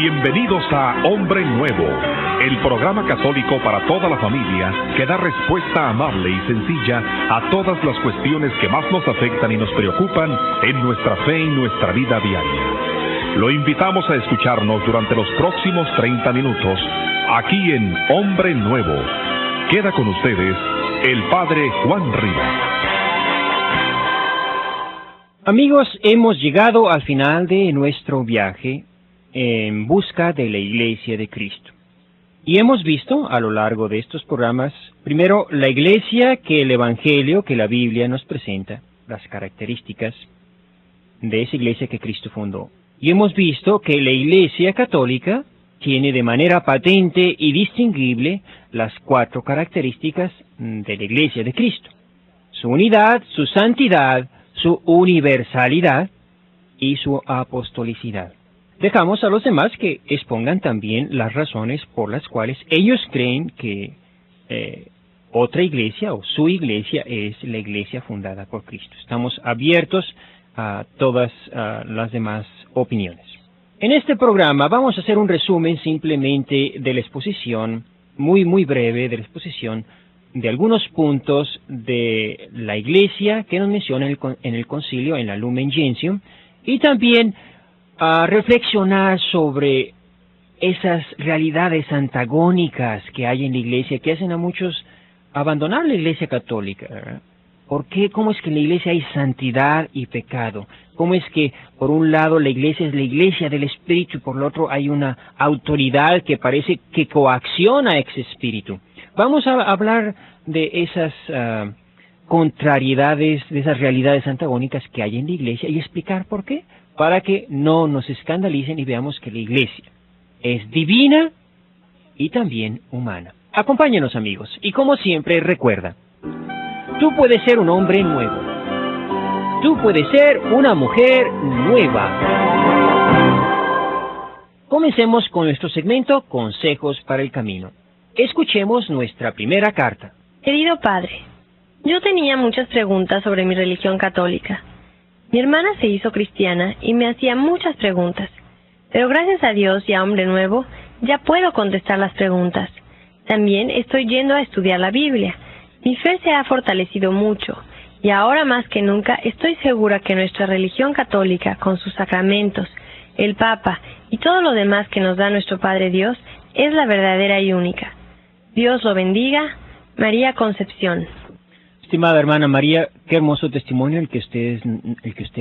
Bienvenidos a Hombre Nuevo, el programa católico para toda la familia que da respuesta amable y sencilla a todas las cuestiones que más nos afectan y nos preocupan en nuestra fe y nuestra vida diaria. Lo invitamos a escucharnos durante los próximos 30 minutos, aquí en Hombre Nuevo. Queda con ustedes el Padre Juan Rivas. Amigos, hemos llegado al final de nuestro viaje en busca de la Iglesia de Cristo. Y hemos visto a lo largo de estos programas, primero, la Iglesia que el Evangelio, que la Biblia nos presenta, las características de esa Iglesia que Cristo fundó. Y hemos visto que la Iglesia católica tiene de manera patente y distinguible las 4 características de la Iglesia de Cristo: su unidad, su santidad, su universalidad y su apostolicidad. Dejamos a los demás que expongan también las razones por las cuales ellos creen que otra iglesia o su iglesia es la iglesia fundada por Cristo. Estamos abiertos a todas las demás opiniones. En este programa vamos a hacer un resumen simplemente de la exposición, muy breve, de la exposición de algunos puntos de la iglesia que nos menciona en el concilio, en la Lumen Gentium, y también a reflexionar sobre esas realidades antagónicas que hay en la iglesia, que hacen a muchos abandonar la iglesia católica, ¿verdad? ¿Por qué? ¿Cómo es que en la iglesia hay santidad y pecado? ¿Cómo es que por un lado la iglesia es la iglesia del Espíritu y por el otro hay una autoridad que parece que coacciona a ese Espíritu? Vamos a hablar de esas contrariedades, de esas realidades antagónicas que hay en la iglesia y explicar por qué, para que no nos escandalicen y veamos que la iglesia es divina y también humana. Acompáñenos, amigos, y como siempre, recuerda, tú puedes ser un hombre nuevo, tú puedes ser una mujer nueva. Comencemos con nuestro segmento Consejos para el Camino. Escuchemos nuestra primera carta. Querido padre, yo tenía muchas preguntas sobre mi religión católica. Mi hermana se hizo cristiana y me hacía muchas preguntas, pero gracias a Dios y a Hombre Nuevo ya puedo contestar las preguntas. También estoy yendo a estudiar la Biblia. Mi fe se ha fortalecido mucho y ahora más que nunca estoy segura que nuestra religión católica, con sus sacramentos, el Papa y todo lo demás que nos da nuestro Padre Dios, es la verdadera y única. Dios lo bendiga. María Concepción. Estimada hermana María, qué hermoso testimonio el que usted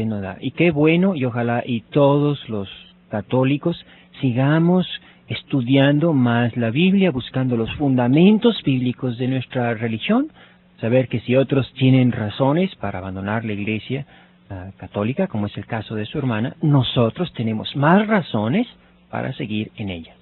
nos da. Y qué bueno, y ojalá y todos los católicos sigamos estudiando más la Biblia, buscando los fundamentos bíblicos de nuestra religión, saber que si otros tienen razones para abandonar la iglesia católica, como es el caso de su hermana, nosotros tenemos más razones para seguir en ella.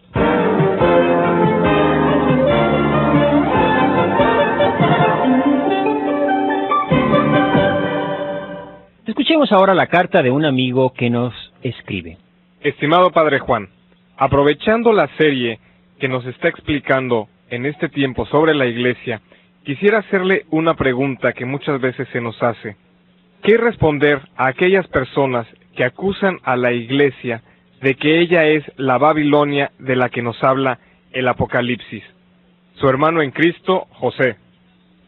Escuchemos ahora la carta de un amigo que nos escribe. Estimado Padre Juan, aprovechando la serie que nos está explicando en este tiempo sobre la Iglesia, quisiera hacerle una pregunta que muchas veces se nos hace. ¿Qué responder a aquellas personas que acusan a la Iglesia de que ella es la Babilonia de la que nos habla el Apocalipsis? Su hermano en Cristo, José.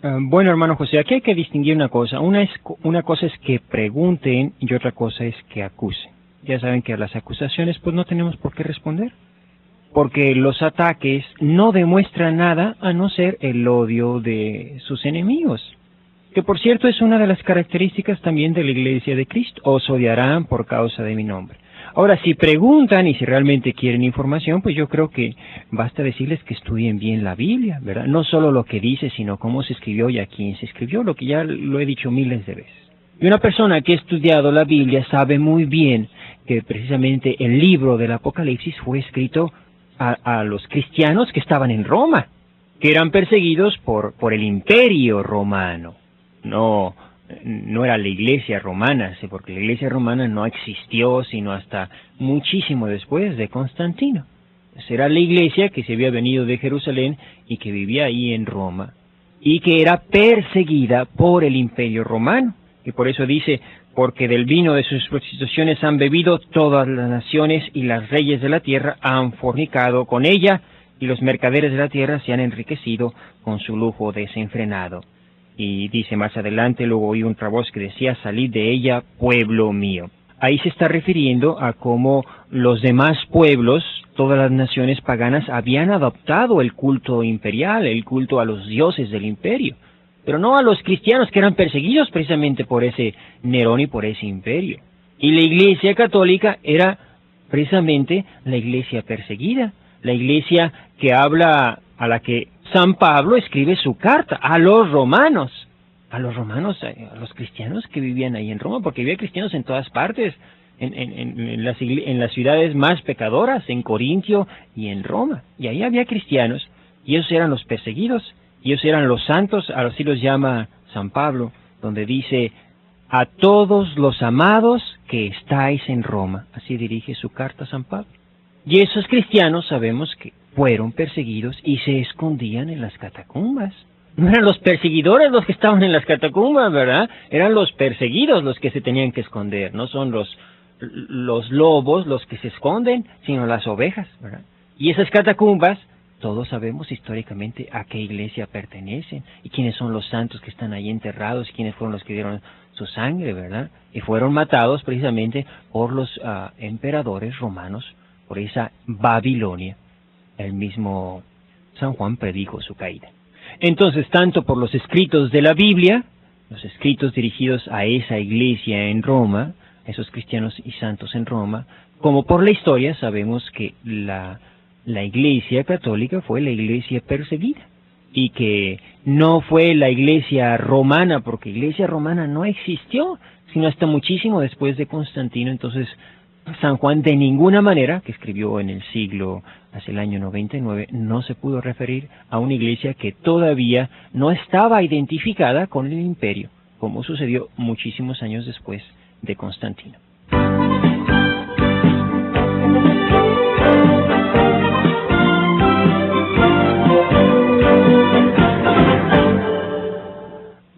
Bueno, hermano José, aquí hay que distinguir una cosa. Una cosa es que pregunten y otra cosa es que acusen. Ya saben que a las acusaciones pues no tenemos por qué responder, porque los ataques no demuestran nada a no ser el odio de sus enemigos, que por cierto es una de las características también de la Iglesia de Cristo. Os odiarán por causa de mi nombre. Ahora, si preguntan y si realmente quieren información, pues yo creo que basta decirles que estudien bien la Biblia, ¿verdad? No solo lo que dice, sino cómo se escribió y a quién se escribió, lo que ya lo he dicho miles de veces. Y una persona que ha estudiado la Biblia sabe muy bien que precisamente el libro del Apocalipsis fue escrito a los cristianos que estaban en Roma, que eran perseguidos por el imperio romano. No era la iglesia romana, porque la iglesia romana no existió sino hasta muchísimo después de Constantino. Era la iglesia que se había venido de Jerusalén y que vivía ahí en Roma, y que era perseguida por el imperio romano. Y por eso dice, porque del vino de sus prostituciones han bebido todas las naciones y las reyes de la tierra han fornicado con ella y los mercaderes de la tierra se han enriquecido con su lujo desenfrenado. Y dice más adelante, luego oí otra voz que decía, salid de ella, pueblo mío. Ahí se está refiriendo a cómo los demás pueblos, todas las naciones paganas, habían adoptado el culto imperial, el culto a los dioses del imperio, pero no a los cristianos que eran perseguidos precisamente por ese Nerón y por ese imperio. Y la Iglesia católica era precisamente la iglesia perseguida, la iglesia que habla, a la que San Pablo escribe su carta, a los romanos, a los cristianos que vivían ahí en Roma, porque había cristianos en todas partes, en las ciudades más pecadoras, en Corintio y en Roma, y ahí había cristianos, y ellos eran los perseguidos, y ellos eran los santos, así los llama San Pablo, donde dice, a todos los amados que estáis en Roma, así dirige su carta San Pablo. Y esos cristianos sabemos que fueron perseguidos y se escondían en las catacumbas. No eran los perseguidores los que estaban en las catacumbas, ¿verdad? Eran los perseguidos los que se tenían que esconder. No son los lobos los que se esconden, sino las ovejas, ¿verdad? Y esas catacumbas, todos sabemos históricamente a qué iglesia pertenecen y quiénes son los santos que están ahí enterrados y quiénes fueron los que dieron su sangre, ¿verdad? Y fueron matados precisamente por los emperadores romanos, por esa Babilonia. El mismo San Juan predijo su caída. Entonces, tanto por los escritos de la Biblia, los escritos dirigidos a esa iglesia en Roma, a esos cristianos y santos en Roma, como por la historia, sabemos que la iglesia católica fue la iglesia perseguida, y que no fue la iglesia romana, porque iglesia romana no existió, sino hasta muchísimo después de Constantino. Entonces, San Juan de ninguna manera, que escribió en el siglo, hacia el año 99, no se pudo referir a una iglesia que todavía no estaba identificada con el imperio, como sucedió muchísimos años después de Constantino.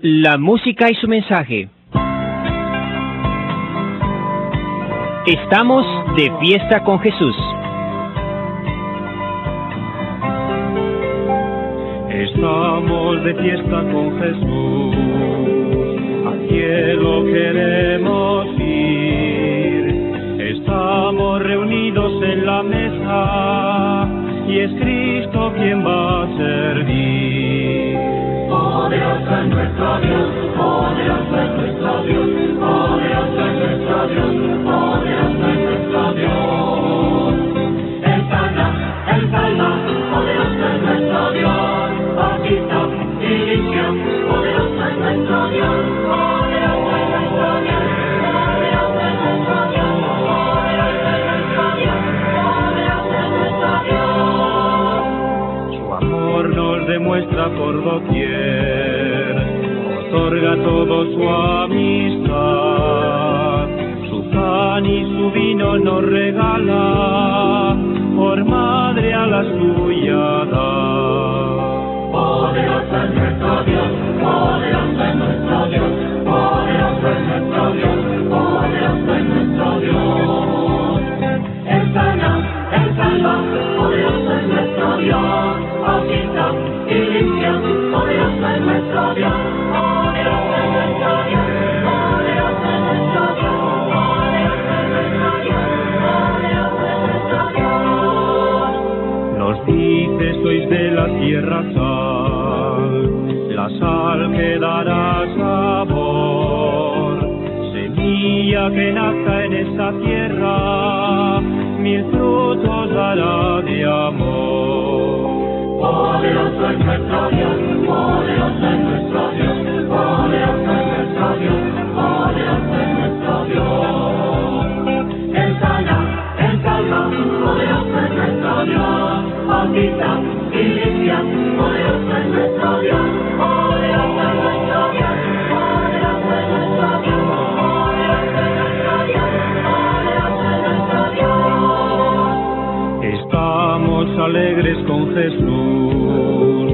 La música y su mensaje. Estamos de fiesta con Jesús. Estamos de fiesta con Jesús, al cielo queremos ir. Estamos reunidos en la mesa y es Cristo quien va a servir. Poderoso es nuestro Dios, poderoso es nuestro Dios, poderoso es nuestro Dios, poderoso es nuestro Dios. Él sana, poderoso es nuestro Dios, bautiza y limpia, poderoso es nuestro Dios, poderoso es nuestro Dios, poderoso es nuestro Dios, poderoso es nuestro Dios, poderoso es nuestro Dios. Su amor nos demuestra por doquier, otorga todo su amistad, su pan y su vino nos regala, por madre a la suya da. Poderoso es nuestro Dios, poderoso es nuestro Dios, poderoso es nuestro Dios, poderoso es nuestro Dios. Él sana, Él salva, poderoso es nuestro Dios, bautiza y limpia, poderoso es nuestro Dios, poderoso es nuestro Dios, poderoso es nuestro Dios, poderoso es nuestro Dios, poderoso es nuestro Dios. Nos dice, sois de la tierra sal, la sal que dará sabor, semilla que nazca en esa tierra, mil frutos dará de amor. Poderoso es nuestro Dios, poderoso es nuestro Dios, poderoso es nuestro Dios, poderoso es nuestro Dios. Él sana, Él salva, poderoso es nuestro Dios, bautiza y limpia, poderoso es nuestro Dios, poderoso es nuestro Dios, poderoso es nuestro Dios, poderoso es nuestro Dios, poderoso es nuestro Dios. Estamos alegres con Jesús,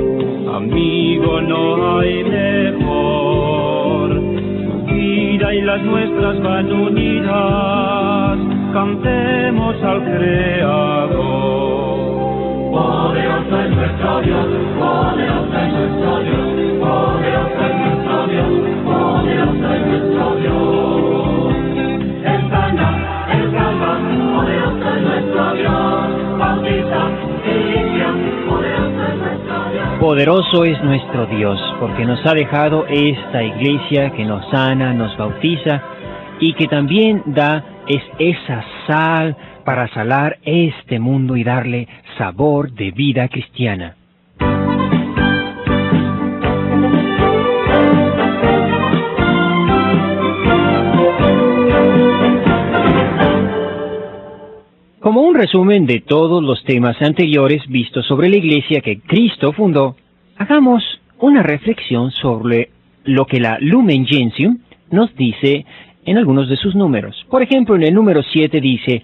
amigo no hay mejor, vida y las nuestras van unidas, cantemos al Creador. Poderoso es nuestro Dios, poderoso es nuestro Dios, poderoso es nuestro Dios, poderoso es nuestro Dios. Él sana, Él salva, poderoso es nuestro Dios, bautiza y limpia, poderoso es nuestro Dios. Poderoso es nuestro Dios, porque nos ha dejado esta iglesia que nos sana, nos bautiza y que también da esa sal para salar este mundo y darle sabor de vida cristiana. Como un resumen de todos los temas anteriores vistos sobre la iglesia que Cristo fundó, hagamos una reflexión sobre lo que la Lumen Gentium nos dice en algunos de sus números. Por ejemplo, en el número 7 dice: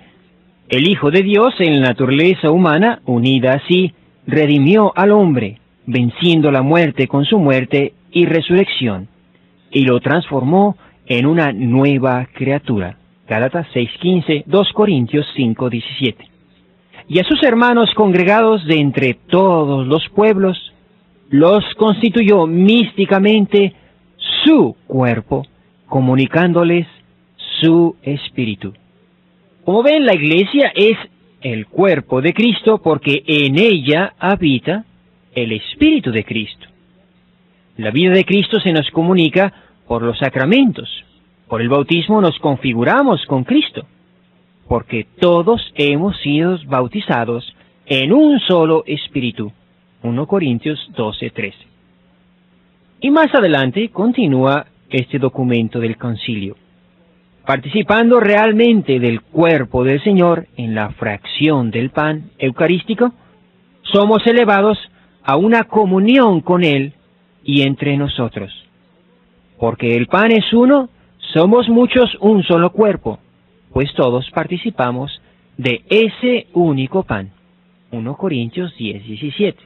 el Hijo de Dios en la naturaleza humana, unida así, redimió al hombre, venciendo la muerte con su muerte y resurrección, y lo transformó en una nueva criatura. Gálatas 6:15, 2 Corintios 5:17. Y a sus hermanos congregados de entre todos los pueblos, los constituyó místicamente su cuerpo, comunicándoles su espíritu. Como ven, la iglesia es el cuerpo de Cristo porque en ella habita el Espíritu de Cristo. La vida de Cristo se nos comunica por los sacramentos. Por el bautismo nos configuramos con Cristo, porque todos hemos sido bautizados en un solo Espíritu. 1 Corintios 12:13. Y más adelante continúa este documento del concilio. Participando realmente del cuerpo del Señor en la fracción del pan eucarístico, somos elevados a una comunión con Él y entre nosotros. Porque el pan es uno, somos muchos un solo cuerpo, pues todos participamos de ese único pan. 1 Corintios 10:17.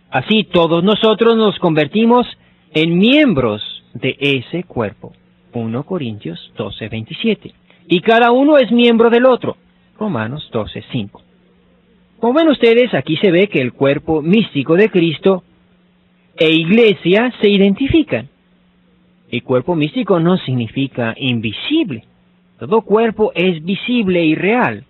Así todos nosotros nos convertimos en miembros de ese cuerpo. 1 Corintios 12:27. Y cada uno es miembro del otro. Romanos 12:5. Como ven ustedes, aquí se ve que el cuerpo místico de Cristo e iglesia se identifican. El cuerpo místico no significa invisible. Todo cuerpo es visible y real.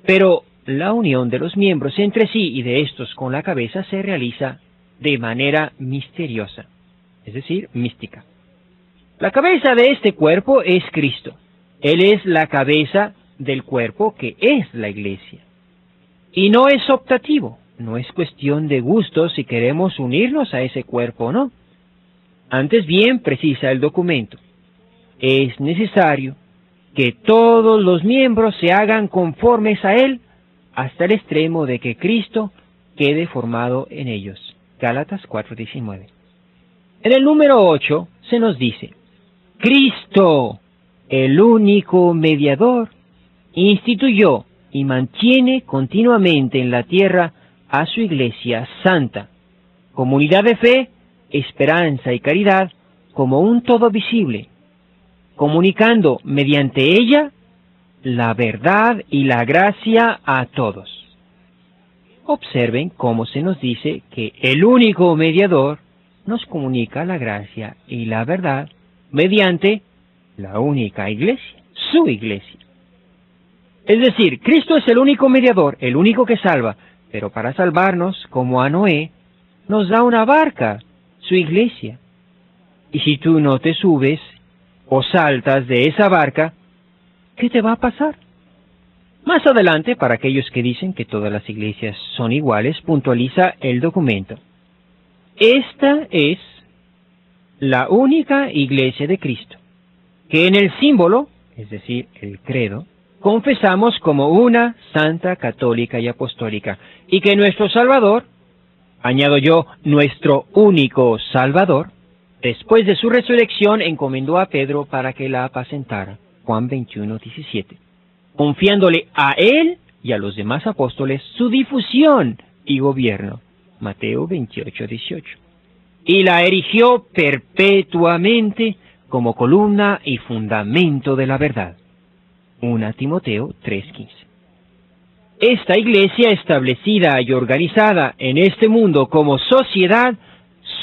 Pero la unión de los miembros entre sí y de estos con la cabeza se realiza de manera misteriosa, es decir, mística. La cabeza de este cuerpo es Cristo. Él es la cabeza del cuerpo que es la iglesia. Y no es optativo, no es cuestión de gusto si queremos unirnos a ese cuerpo o no. Antes bien, precisa el documento, es necesario que todos los miembros se hagan conformes a Él hasta el extremo de que Cristo quede formado en ellos. Gálatas 4:19. En el número 8 se nos dice: Cristo, el único mediador, instituyó y mantiene continuamente en la tierra a su iglesia santa, comunidad de fe, esperanza y caridad como un todo visible, comunicando mediante ella la verdad y la gracia a todos. Observen cómo se nos dice que el único mediador nos comunica la gracia y la verdad mediante la única iglesia, su iglesia. Es decir, Cristo es el único mediador, el único que salva, pero para salvarnos, como a Noé, nos da una barca, su iglesia. Y si tú no te subes o saltas de esa barca, ¿qué te va a pasar? Más adelante, para aquellos que dicen que todas las iglesias son iguales, puntualiza el documento. Esta es la única iglesia de Cristo, que en el símbolo, es decir, el credo, confesamos como una santa, católica y apostólica, y que nuestro Salvador, añado yo, nuestro único Salvador, después de su resurrección encomendó a Pedro para que la apacentara. Juan 21:17. Confiándole a él y a los demás apóstoles su difusión y gobierno. Mateo 28:18. Y la erigió perpetuamente como columna y fundamento de la verdad. 1 Timoteo 3:15. Esta iglesia establecida y organizada en este mundo como sociedad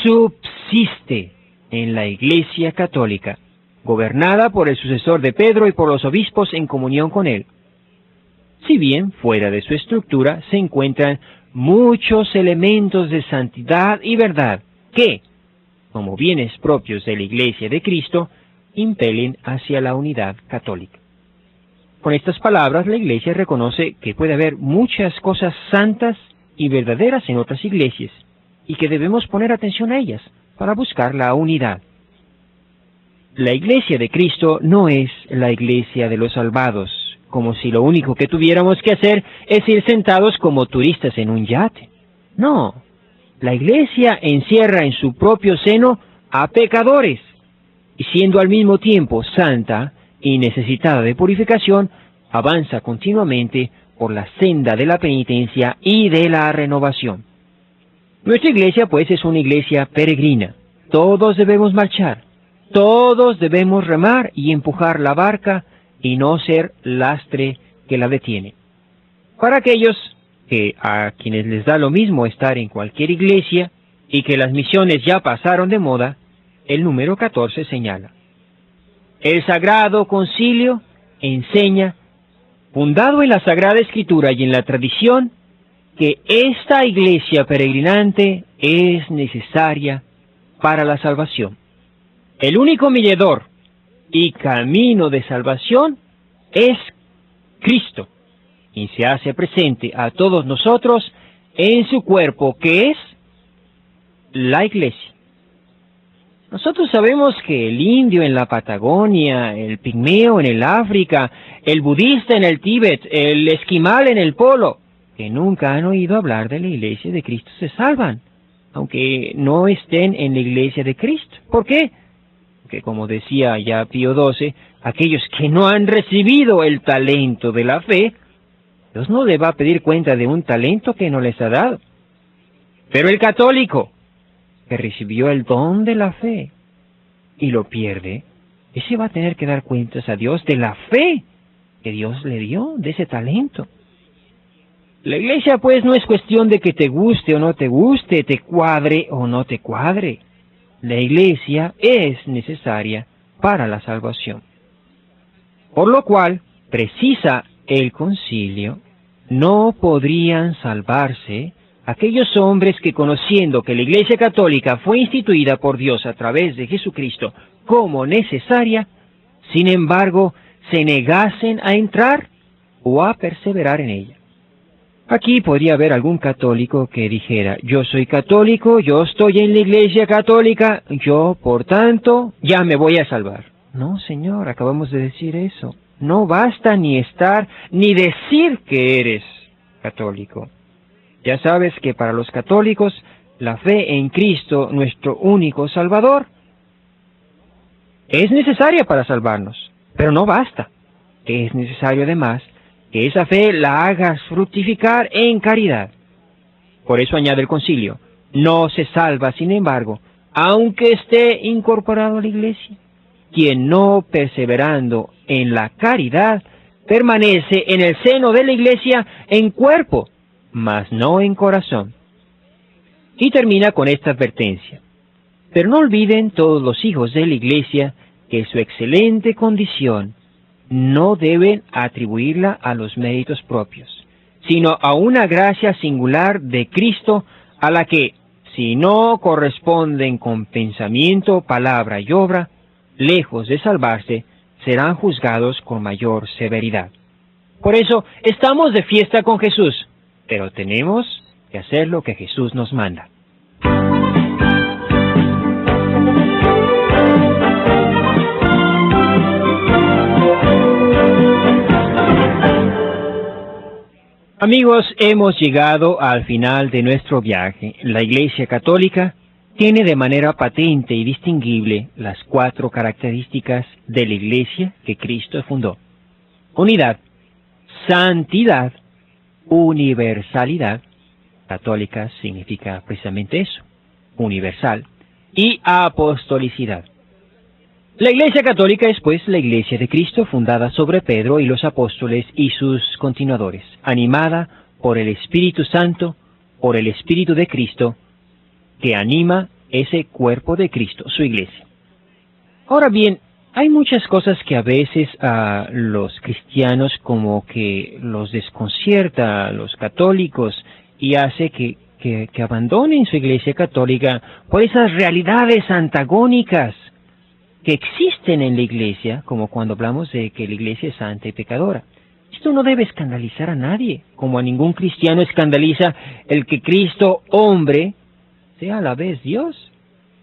subsiste en la Iglesia Católica, gobernada por el sucesor de Pedro y por los obispos en comunión con él. Si bien fuera de su estructura se encuentran muchos elementos de santidad y verdad que, como bienes propios de la Iglesia de Cristo, impelen hacia la unidad católica. Con estas palabras, la Iglesia reconoce que puede haber muchas cosas santas y verdaderas en otras iglesias, y que debemos poner atención a ellas para buscar la unidad. La Iglesia de Cristo no es la Iglesia de los salvados, como si lo único que tuviéramos que hacer es ir sentados como turistas en un yate. No, la Iglesia encierra en su propio seno a pecadores, y siendo al mismo tiempo santa y necesitada de purificación, avanza continuamente por la senda de la penitencia y de la renovación. Nuestra iglesia, pues, es una iglesia peregrina. Todos debemos marchar, todos debemos remar y empujar la barca y no ser lastre que la detiene. Para aquellos a quienes les da lo mismo estar en cualquier iglesia y que las misiones ya pasaron de moda, el número 14 señala: el Sagrado Concilio enseña, fundado en la Sagrada Escritura y en la tradición, que esta iglesia peregrinante es necesaria para la salvación. El único mediador y camino de salvación es Cristo, y se hace presente a todos nosotros en su cuerpo, que es la iglesia. Nosotros sabemos que el indio en la Patagonia, el pigmeo en el África, el budista en el Tíbet, el esquimal en el Polo, que nunca han oído hablar de la Iglesia de Cristo, se salvan, aunque no estén en la Iglesia de Cristo. ¿Por qué? Porque, como decía ya Pío XII, aquellos que no han recibido el talento de la fe, Dios no le va a pedir cuenta de un talento que no les ha dado. Pero el católico, que recibió el don de la fe y lo pierde, ese va a tener que dar cuentas a Dios de la fe que Dios le dio, de ese talento. La iglesia, pues, no es cuestión de que te guste o no te guste, te cuadre o no te cuadre. La iglesia es necesaria para la salvación. Por lo cual, precisa el concilio, no podrían salvarse aquellos hombres que, conociendo que la Iglesia Católica fue instituida por Dios a través de Jesucristo como necesaria, sin embargo, se negasen a entrar o a perseverar en ella. Aquí podría haber algún católico que dijera: yo soy católico, yo estoy en la Iglesia Católica, yo, por tanto, ya me voy a salvar. No, señor, acabamos de decir eso. No basta ni estar, ni decir que eres católico. Ya sabes que para los católicos, la fe en Cristo, nuestro único Salvador, es necesaria para salvarnos, pero no basta. Es necesario además que esa fe la hagas fructificar en caridad. Por eso añade el concilio: no se salva, sin embargo, aunque esté incorporado a la iglesia, quien no perseverando en la caridad permanece en el seno de la iglesia en cuerpo, mas no en corazón. Y termina con esta advertencia: pero no olviden todos los hijos de la iglesia que su excelente condición no deben atribuirla a los méritos propios, sino a una gracia singular de Cristo, a la que, si no corresponden con pensamiento, palabra y obra, lejos de salvarse, serán juzgados con mayor severidad. Por eso, estamos de fiesta con Jesús, pero tenemos que hacer lo que Jesús nos manda. Amigos, hemos llegado al final de nuestro viaje. La Iglesia Católica tiene de manera patente y distinguible las 4 características de la Iglesia que Cristo fundó: unidad, santidad, universalidad. Católica significa precisamente eso, universal, y apostolicidad. La Iglesia Católica es pues la Iglesia de Cristo, fundada sobre Pedro y los apóstoles y sus continuadores, animada por el Espíritu Santo, por el Espíritu de Cristo, que anima ese cuerpo de Cristo, su Iglesia. Ahora bien, hay muchas cosas que a veces a los cristianos como que los desconcierta, a los católicos, y hace que abandonen su Iglesia Católica por esas realidades antagónicas que existen en la Iglesia, como cuando hablamos de que la Iglesia es santa y pecadora. Esto no debe escandalizar a nadie, como a ningún cristiano escandaliza el que Cristo, hombre, sea a la vez Dios.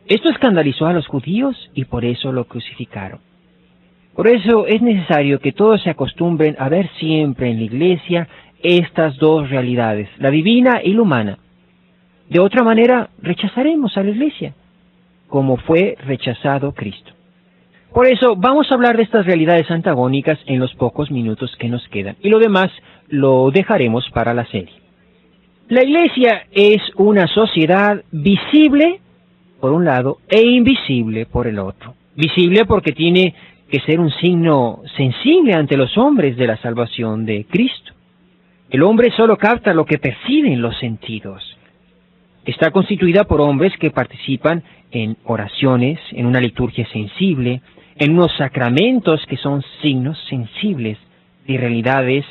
Esto escandalizó a los judíos y por eso lo crucificaron. Por eso es necesario que todos se acostumbren a ver siempre en la Iglesia estas dos realidades, la divina y la humana. De otra manera, rechazaremos a la Iglesia, como fue rechazado Cristo. Por eso vamos a hablar de estas realidades antagónicas en los pocos minutos que nos quedan, y lo demás lo dejaremos para la serie. La Iglesia es una sociedad visible, por un lado, e invisible por el otro. Visible porque tiene que ser un signo sensible ante los hombres de la salvación de Cristo. El hombre solo capta lo que percibe en los sentidos. Está constituida por hombres que participan en oraciones, en una liturgia sensible, en unos sacramentos que son signos sensibles de realidades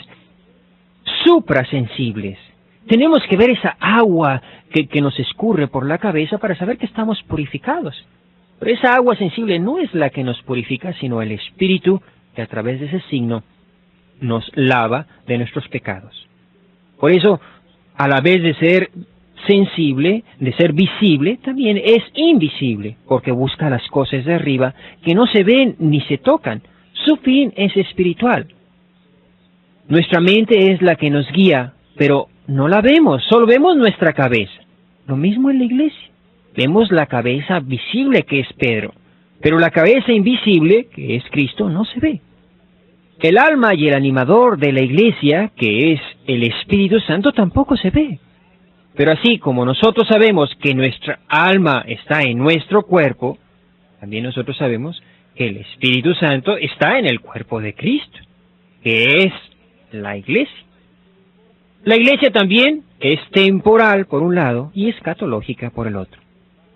suprasensibles. Tenemos que ver esa agua que nos escurre por la cabeza para saber que estamos purificados. Pero esa agua sensible no es la que nos purifica, sino el Espíritu que a través de ese signo nos lava de nuestros pecados. Por eso, a la vez de ser sensible, de ser visible, también es invisible, porque busca las cosas de arriba que no se ven ni se tocan. Su fin es espiritual. Nuestra mente es la que nos guía, pero no la vemos, solo vemos nuestra cabeza. Lo mismo en la Iglesia. Vemos la cabeza visible que es Pedro, pero la cabeza invisible, que es Cristo, no se ve. El alma y el animador de la Iglesia, que es el Espíritu Santo, tampoco se ve. Pero así como nosotros sabemos que nuestra alma está en nuestro cuerpo, también nosotros sabemos que el Espíritu Santo está en el cuerpo de Cristo, que es la Iglesia. La Iglesia también es temporal por un lado y escatológica por el otro.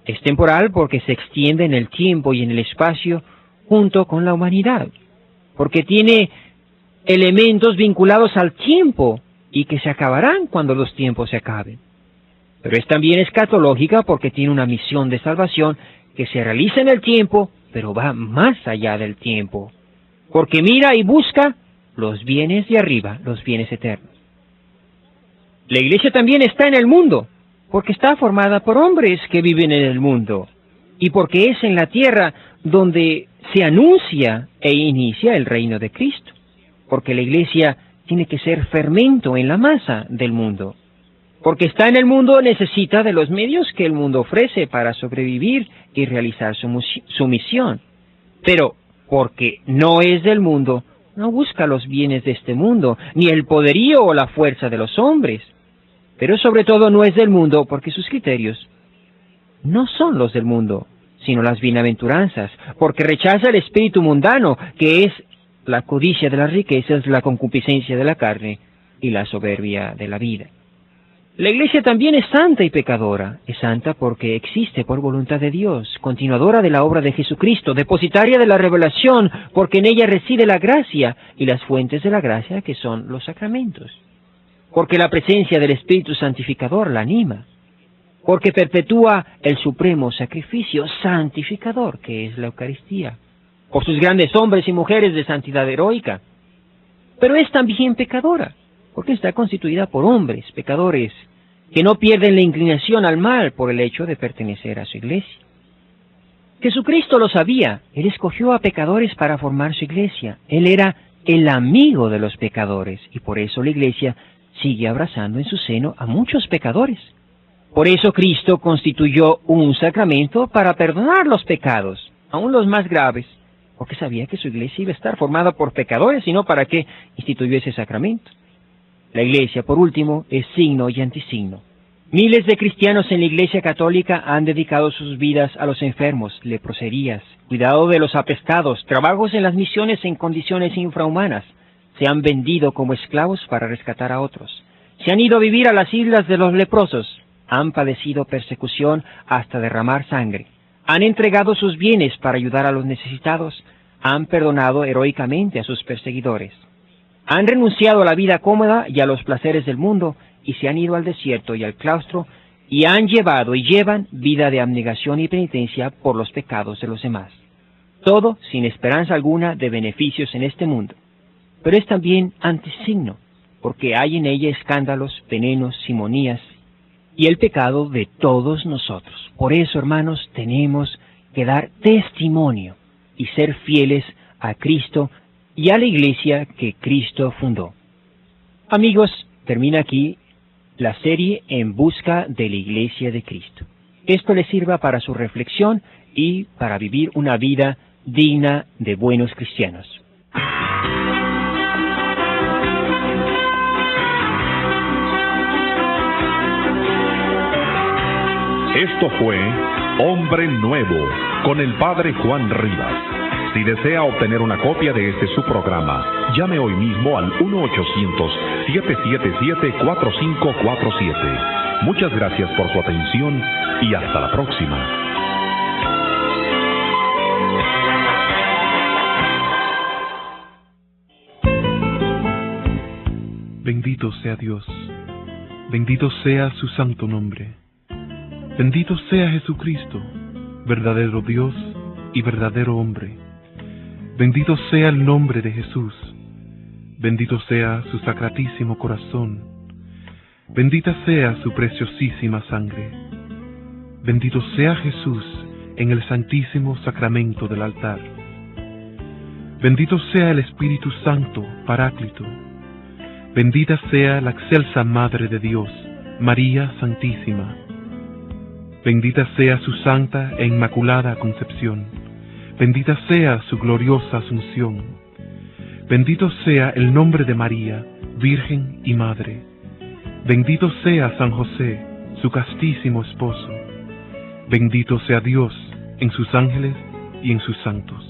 Es temporal porque se extiende en el tiempo y en el espacio junto con la humanidad, porque tiene elementos vinculados al tiempo y que se acabarán cuando los tiempos se acaben. Pero es también escatológica porque tiene una misión de salvación que se realiza en el tiempo, pero va más allá del tiempo, porque mira y busca los bienes de arriba, los bienes eternos. La Iglesia también está en el mundo, porque está formada por hombres que viven en el mundo, y porque es en la tierra donde se anuncia e inicia el reino de Cristo, porque la Iglesia tiene que ser fermento en la masa del mundo. Porque está en el mundo, necesita de los medios que el mundo ofrece para sobrevivir y realizar su misión. Pero porque no es del mundo, no busca los bienes de este mundo, ni el poderío o la fuerza de los hombres. Pero sobre todo no es del mundo porque sus criterios no son los del mundo, sino las bienaventuranzas, porque rechaza el espíritu mundano, que es la codicia de las riquezas, la concupiscencia de la carne y la soberbia de la vida. La Iglesia también es santa y pecadora. Es santa porque existe por voluntad de Dios, continuadora de la obra de Jesucristo, depositaria de la revelación, porque en ella reside la gracia y las fuentes de la gracia que son los sacramentos. Porque la presencia del Espíritu Santificador la anima. Porque perpetúa el supremo sacrificio santificador que es la Eucaristía. Por sus grandes hombres y mujeres de santidad heroica. Pero es también pecadora, porque está constituida por hombres, pecadores, que no pierden la inclinación al mal por el hecho de pertenecer a su Iglesia. Jesucristo lo sabía, Él escogió a pecadores para formar su Iglesia. Él era el amigo de los pecadores, y por eso la Iglesia sigue abrazando en su seno a muchos pecadores. Por eso Cristo constituyó un sacramento para perdonar los pecados, aun los más graves, porque sabía que su Iglesia iba a estar formada por pecadores, y no para qué instituyó ese sacramento. La Iglesia, por último, es signo y antisigno. Miles de cristianos en la Iglesia Católica han dedicado sus vidas a los enfermos, leproserías, cuidado de los apestados, trabajos en las misiones en condiciones infrahumanas. Se han vendido como esclavos para rescatar a otros. Se han ido a vivir a las islas de los leprosos. Han padecido persecución hasta derramar sangre. Han entregado sus bienes para ayudar a los necesitados. Han perdonado heroicamente a sus perseguidores. Han renunciado a la vida cómoda y a los placeres del mundo y se han ido al desierto y al claustro y han llevado y llevan vida de abnegación y penitencia por los pecados de los demás. Todo sin esperanza alguna de beneficios en este mundo. Pero es también antisigno, porque hay en ella escándalos, venenos, simonías y el pecado de todos nosotros. Por eso, hermanos, tenemos que dar testimonio y ser fieles a Cristo y a la Iglesia que Cristo fundó. Amigos, termina aquí la serie En busca de la Iglesia de Cristo. Esto les sirva para su reflexión y para vivir una vida digna de buenos cristianos. Esto fue Hombre Nuevo con el Padre Juan Rivas. Si desea obtener una copia de este su programa, llame hoy mismo al 1-800-777-4547. Muchas gracias por su atención y hasta la próxima. Bendito sea Dios, bendito sea su santo nombre. Bendito sea Jesucristo, verdadero Dios y verdadero hombre. Bendito sea el nombre de Jesús. Bendito sea su sacratísimo corazón. Bendita sea su preciosísima sangre. Bendito sea Jesús en el santísimo sacramento del altar. Bendito sea el Espíritu Santo, Paráclito. Bendita sea la excelsa Madre de Dios, María Santísima. Bendita sea su santa e inmaculada concepción. Bendita sea su gloriosa asunción. Bendito sea el nombre de María, Virgen y Madre. Bendito sea San José, su castísimo esposo. Bendito sea Dios en sus ángeles y en sus santos.